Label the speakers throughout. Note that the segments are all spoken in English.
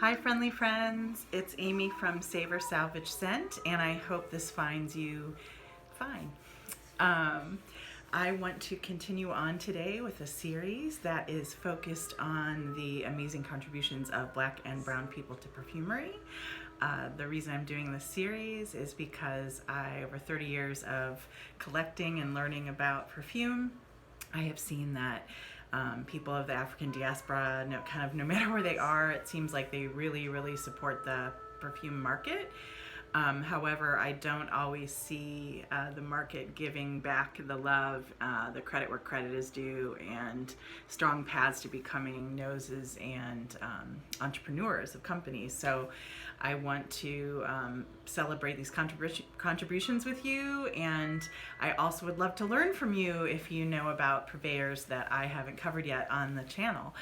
Speaker 1: Hi friendly friends, it's Amy from Savor, Salvage Scent, and I hope this finds you fine. I want to continue on today with a series that is focused on the amazing contributions of Black and Brown people to perfumery. The reason I'm doing this series is because over 30 years of collecting and learning about perfume, I have seen that people of the African diaspora, no matter where they are, it seems like they really support the perfume market. However, I don't always see the market giving back the love, the credit where credit is due, and strong paths to becoming noses and entrepreneurs of companies. So I want to celebrate these contributions with you, and I also would love to learn from you if you know about purveyors that I haven't covered yet on the channel.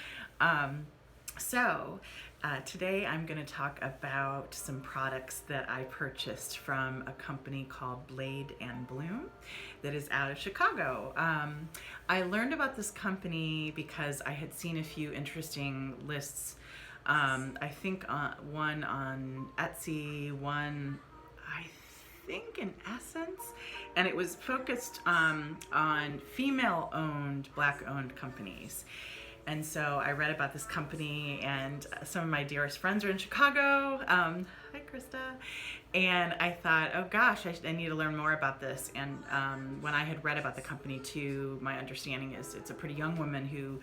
Speaker 1: Today I'm going to talk about some products that I purchased from a company called Blade and Bloom that is out of Chicago. I learned about this company because I had seen a few interesting lists. I think one on Artsy, one I think in Essence, and it was focused on female-owned, Black-owned companies. And so I read about this company, and some of my dearest friends are in Chicago. Hi, Krista. And I thought, oh gosh, I need to learn more about this. And when I had read about the company too, my understanding is it's a pretty young woman who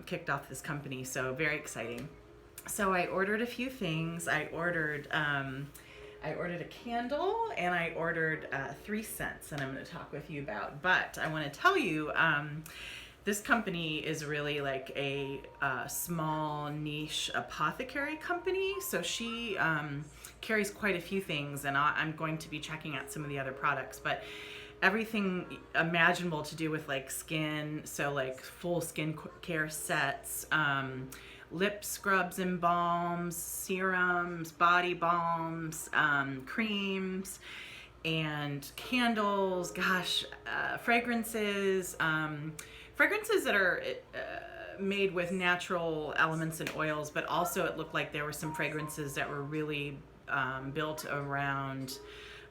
Speaker 1: kicked off this company. So very exciting. So I ordered a few things. I ordered a candle, and I ordered 3 scents that I'm going to talk with you about. But I want to tell you, this company is really like a small niche apothecary company. So she carries quite a few things, and I'm going to be checking out some of the other products, but everything imaginable to do with like skin. So like full skin care sets, lip scrubs and balms, serums, body balms, creams, and candles, fragrances, fragrances that are made with natural elements and oils, but also it looked like there were some fragrances that were really built around,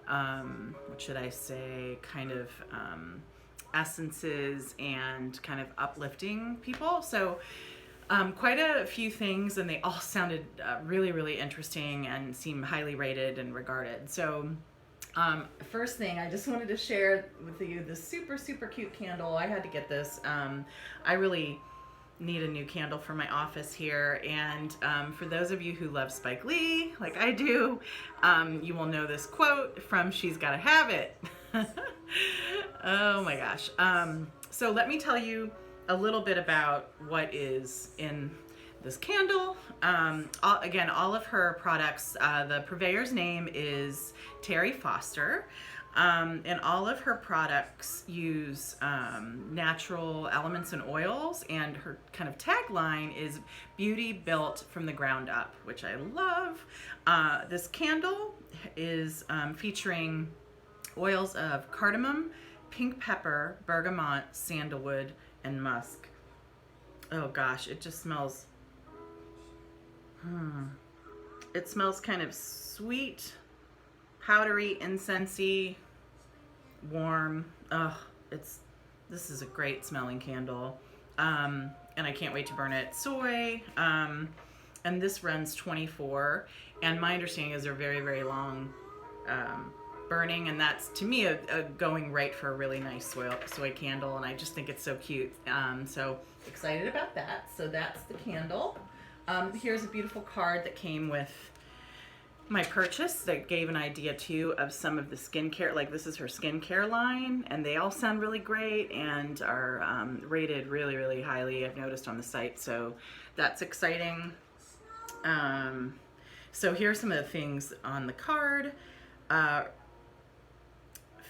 Speaker 1: what should I say, kind of essences and kind of uplifting people. So quite a few things, and they all sounded really interesting and seem highly rated and regarded. So first thing, I just wanted to share with you this super cute candle. I had to get this. I really need a new candle for my office here, and for those of you who love Spike Lee, like I do, you will know this quote from She's Gotta Have It. Oh my gosh. So let me tell you a little bit about what is in this candle. Again, all of her products, the purveyor's name is Terri Foster, and all of her products use natural elements and oils, and her kind of tagline is beauty built from the ground up, which I love. This candle is featuring oils of cardamom, pink pepper, bergamot, sandalwood, and musk. Oh gosh, it just smells It smells kind of sweet, powdery, incensey, warm. This is a great smelling candle. And I can't wait to burn it. Soy, and this runs 24. And my understanding is they're very long burning, and that's to me a going rate for a really nice soy candle, and I just think it's so cute. So excited about that. So that's the candle. Here's a beautiful card that came with my purchase that gave an idea too of some of the skincare. Like this is her skincare line, and they all sound really great and are rated really highly, I've noticed on the site. So that's exciting. So here's some of the things on the card.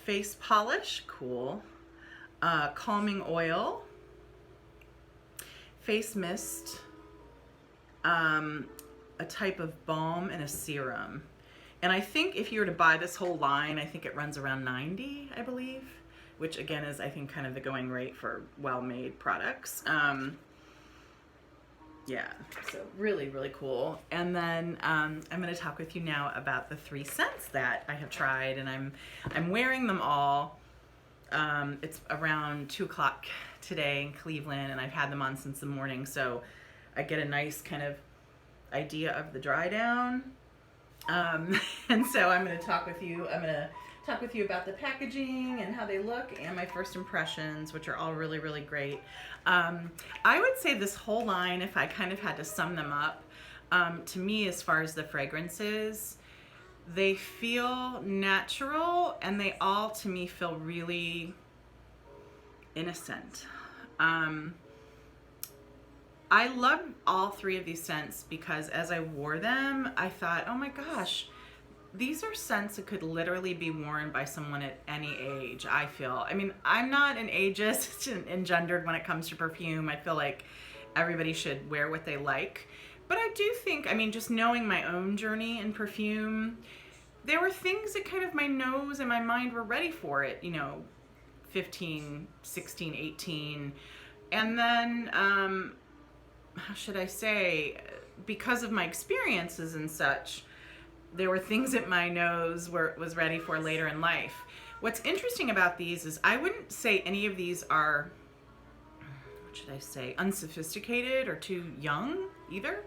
Speaker 1: Face polish, cool. Calming oil. Face mist. A type of balm, and a serum. And I think if you were to buy this whole line, I think it runs around $90, I believe, which again is, I think, kind of the going rate for well-made products. Yeah, so really, really cool. And then I'm going to talk with you now about the 3 scents that I have tried, and I'm wearing them all. It's around 2 o'clock today in Cleveland, and I've had them on since the morning, so I get a nice kind of idea of the dry down. And so I'm going to talk with you. I'm going to talk with you about the packaging and how they look and my first impressions, which are all really, really great. I would say this whole line, if I kind of had to sum them up, to me, as far as the fragrances, they feel natural, and they all, to me, feel really innocent. I love all 3 of these scents because as I wore them, I thought, oh my gosh, these are scents that could literally be worn by someone at any age, I feel. I mean, I'm not an ageist engendered when it comes to perfume. I feel like everybody should wear what they like. But I do think, I mean, just knowing my own journey in perfume, there were things that kind of my nose and my mind were ready for it, 15, 16, 18. And then, how should I say, because of my experiences and such, there were things that my nose was ready for later in life. What's interesting about these is I wouldn't say any of these are, what should I say, unsophisticated or too young either.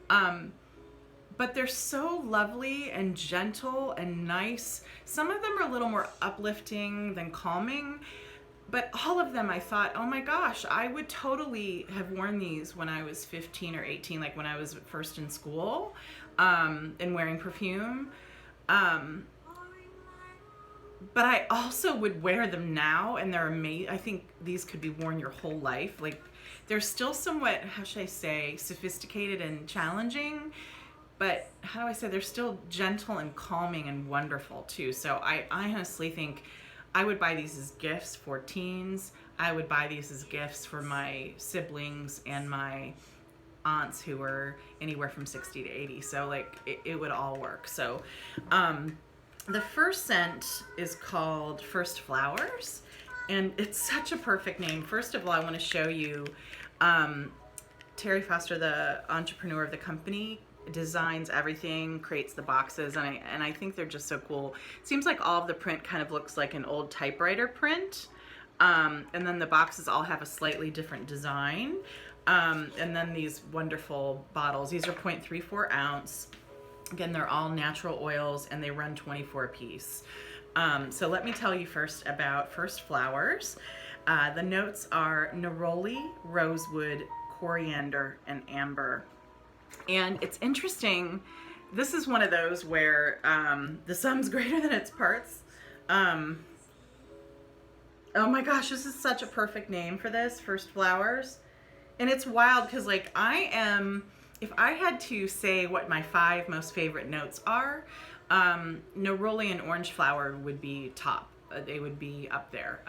Speaker 1: But they're so lovely and gentle and nice. Some of them are a little more uplifting than calming. But all of them, I thought, oh my gosh, I would totally have worn these when I was 15 or 18, like when I was first in school, and wearing perfume. But I also would wear them now, and they're amazing. I think these could be worn your whole life. Like, they're still somewhat, how should I say, sophisticated and challenging, but how do I say, they're still gentle and calming and wonderful too. So I honestly think I would buy these as gifts for teens. I would buy these as gifts for my siblings and my aunts who were anywhere from 60 to 80. So like it would all work. So the first scent is called First Flowers, and it's such a perfect name. First of all, I want to show you Terri Foster, the entrepreneur of the company, designs everything, creates the boxes, and I think they're just so cool. It seems like all of the print kind of looks like an old typewriter print, and then the boxes all have a slightly different design, and then these wonderful bottles. These are 0.34 ounce. Again, they're all natural oils, and they run 24 a piece. So let me tell you first about First Flowers. The notes are neroli, rosewood, coriander, and amber. And it's interesting, this is one of those where the sum's greater than its parts. Oh my gosh, this is such a perfect name for this, First Flowers. And it's wild because like if I had to say what my 5 most favorite notes are, neroli and orange flower would be top. They would be up there.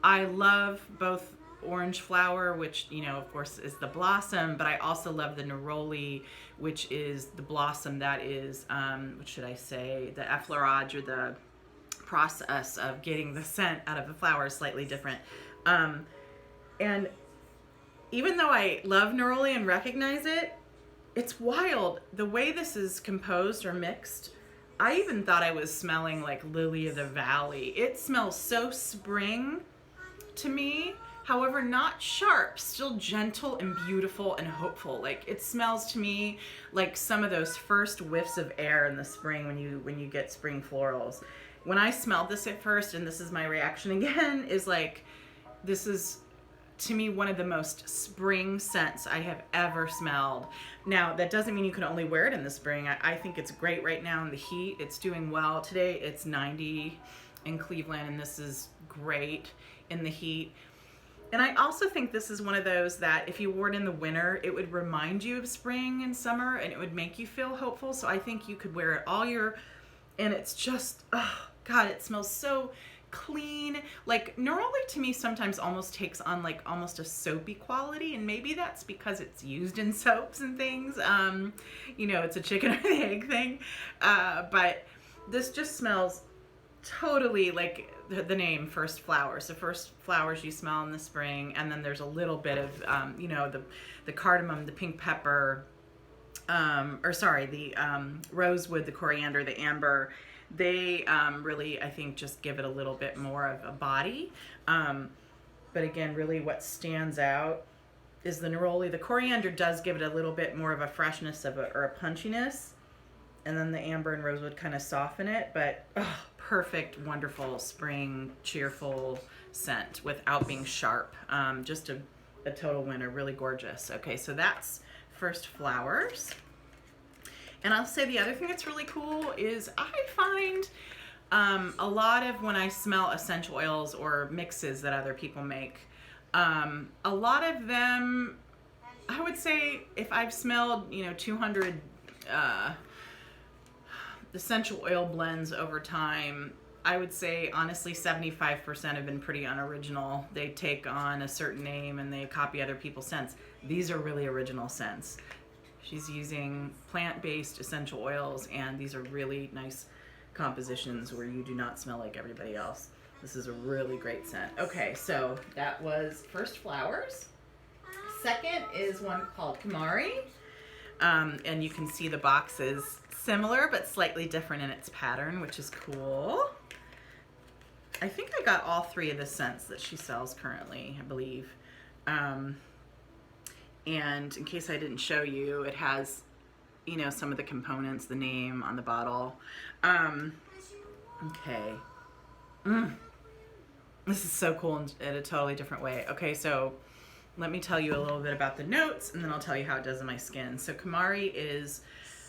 Speaker 1: I love both orange flower, which, of course is the blossom, but I also love the neroli, which is the blossom that is, what should I say, the effleurage, or the process of getting the scent out of the flower is slightly different. And even though I love neroli and recognize it, it's wild. The way this is composed or mixed, I even thought I was smelling like Lily of the Valley. It smells so spring to me. However, not sharp, still gentle and beautiful and hopeful. Like, it smells to me like some of those first whiffs of air in the spring when you get spring florals. When I smelled this at first, and this is my reaction again, is like, this is to me one of the most spring scents I have ever smelled. Now, that doesn't mean you can only wear it in the spring. I think it's great right now in the heat. It's doing well. Today it's 90 in Cleveland, and this is great in the heat. And I also think this is one of those that if you wore it in the winter, it would remind you of spring and summer, and it would make you feel hopeful. So I think you could wear it all year, and it's just, oh God, it smells so clean. Like, neroli to me sometimes almost takes on like almost a soapy quality, and maybe that's because it's used in soaps and things. It's a chicken or the egg thing. But this just smells totally like the name First Flowers. The first flowers you smell in the spring, and then there's a little bit of, you know, the cardamom, the pink pepper, the rosewood, the coriander, the amber. They really, I think, just give it a little bit more of a body. But again, really what stands out is the neroli. The coriander does give it a little bit more of a freshness or a punchiness. And then the amber and rosewood kind of soften it. But perfect, wonderful spring, cheerful scent without being sharp. Just a total winner, really gorgeous. Okay, so that's First Flowers. And I'll say the other thing that's really cool is I find a lot of when I smell essential oils or mixes that other people make, a lot of them, I would say if I've smelled, 200 essential oil blends over time, I would say honestly 75% have been pretty unoriginal. They take on a certain name and they copy other people's scents. These are really original scents. She's using plant-based essential oils, and these are really nice compositions where you do not smell like everybody else. This is a really great scent. Okay, so that was First Flowers. Second is one called Kumari. And you can see the box is similar but slightly different in its pattern, which is cool. I think I got all three of the scents that she sells currently, I believe. And in case I didn't show you, it has, some of the components, the name on the bottle. Okay. This is so cool in a totally different way. Okay, so let me tell you a little bit about the notes, and then I'll tell you how it does in my skin. So Kumari is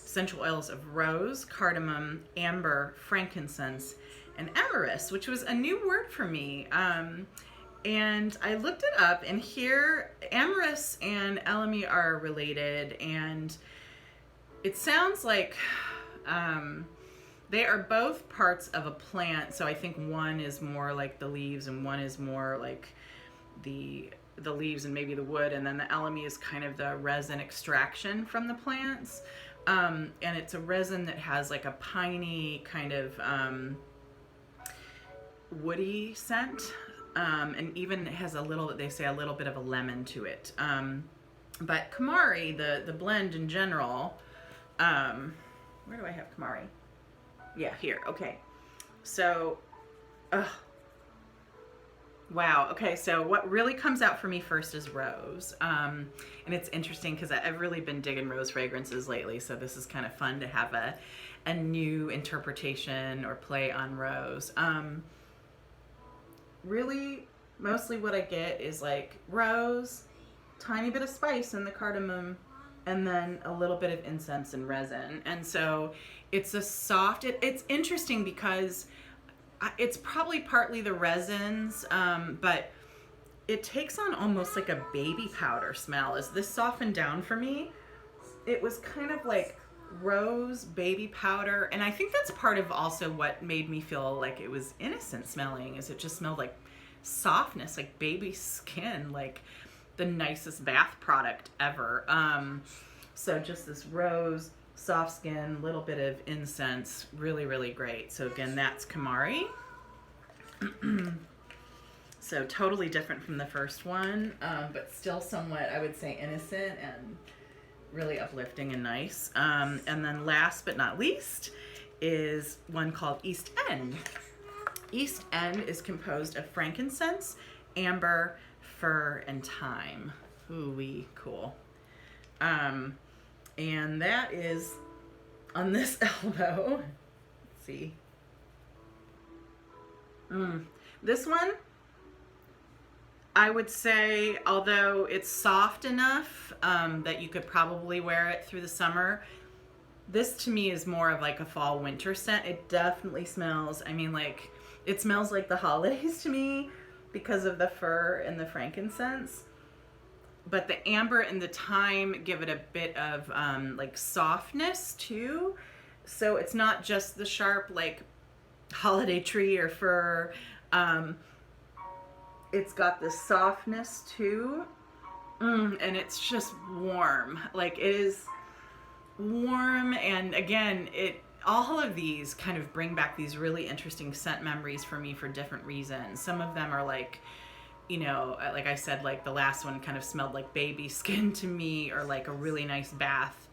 Speaker 1: essential oils of rose, cardamom, amber, frankincense, and amyris, which was a new word for me. And I looked it up, and here amyris and elemi are related, and it sounds like they are both parts of a plant. So I think one is more like the leaves and one is more like the leaves and maybe the wood, and then the elemi is kind of the resin extraction from the plants. And it's a resin that has like a piney kind of woody scent. And even it has they say a little bit of a lemon to it. But Kumari, the blend in general, where do I have Kumari? Yeah, here, okay. So, wow, okay, so what really comes out for me first is rose. And it's interesting because I've really been digging rose fragrances lately, so this is kind of fun to have a new interpretation or play on rose. Really, mostly what I get is like rose, tiny bit of spice in the cardamom, and then a little bit of incense and resin. And so it's a soft, it's interesting because it's probably partly the resins, but it takes on almost like a baby powder smell. As this softened down for me, it was kind of like rose, baby powder, and I think that's part of also what made me feel like it was innocent smelling, is it just smelled like softness, like baby skin, like the nicest bath product ever. So just this rose, soft skin, little bit of incense, really, really great. So again, that's Kumari. So totally different from the first one, but still somewhat, I would say, innocent and really uplifting and nice. And then last but not least is one called East End. East End is composed of frankincense, amber, fir, and thyme. Ooh-wee, cool. And that is on this elbow. Let's see. This one, I would say, although it's soft enough that you could probably wear it through the summer, this to me is more of like a fall winter scent. It definitely smells, it smells like the holidays to me because of the fir and the frankincense. But the amber and the thyme give it a bit of like softness too. So it's not just the sharp like holiday tree or fir. It's got this softness too. And it's just warm. Like it is warm, and again, all of these kind of bring back these really interesting scent memories for me for different reasons. Some of them are like, you know, like I said, like the last one kind of smelled like baby skin to me, or like a really nice bath,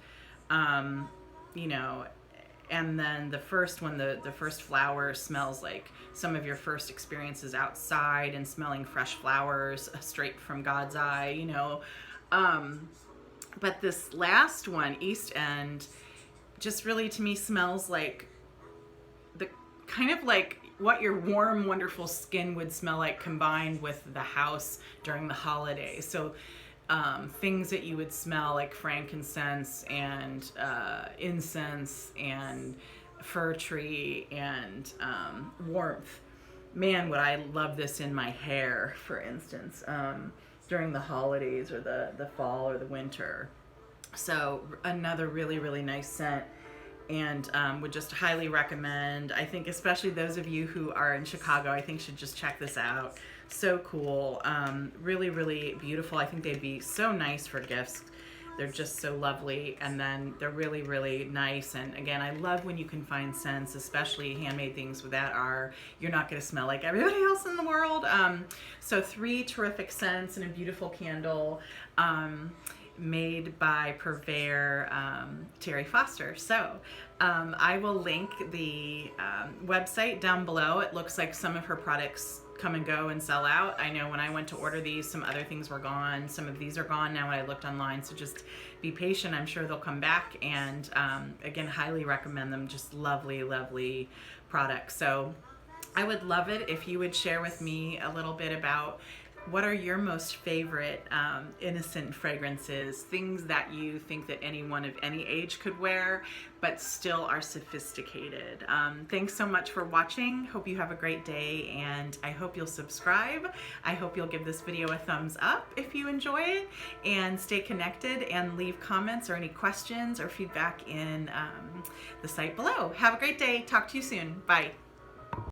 Speaker 1: you know. And then the first one, the first flower smells like some of your first experiences outside and smelling fresh flowers straight from God's eye, you know. But this last one, East End, just really to me smells like the kind of like what your warm, wonderful skin would smell like combined with the house during the holidays. So things that you would smell like frankincense and incense and fir tree and warmth. Man, would I love this in my hair, for instance, during the holidays or the fall or the winter. So another really, really nice scent, and would just highly recommend. I think especially those of you who are in Chicago, I think should just check this out. So cool. Really, really beautiful. I think they'd be so nice for gifts. They're just so lovely, and then they're really, really nice. And again, I love when you can find scents, especially handmade things that are, you're not going to smell like everybody else in the world. So 3 terrific scents and a beautiful candle, made by purveyor Terri Foster. So I will link the website down below. It looks like some of her products come and go and sell out. I know when I went to order these, some other things were gone. Some of these are gone now when I looked online, so just be patient. I'm sure they'll come back, and again, highly recommend them. Just lovely, lovely products. So I would love it if you would share with me a little bit about what are your most favorite innocent fragrances, things that you think that anyone of any age could wear, but still are sophisticated. Thanks so much for watching. Hope you have a great day, and I hope you'll subscribe. I hope you'll give this video a thumbs up if you enjoy it, and stay connected and leave comments or any questions or feedback in the site below. Have a great day. Talk to you soon. Bye.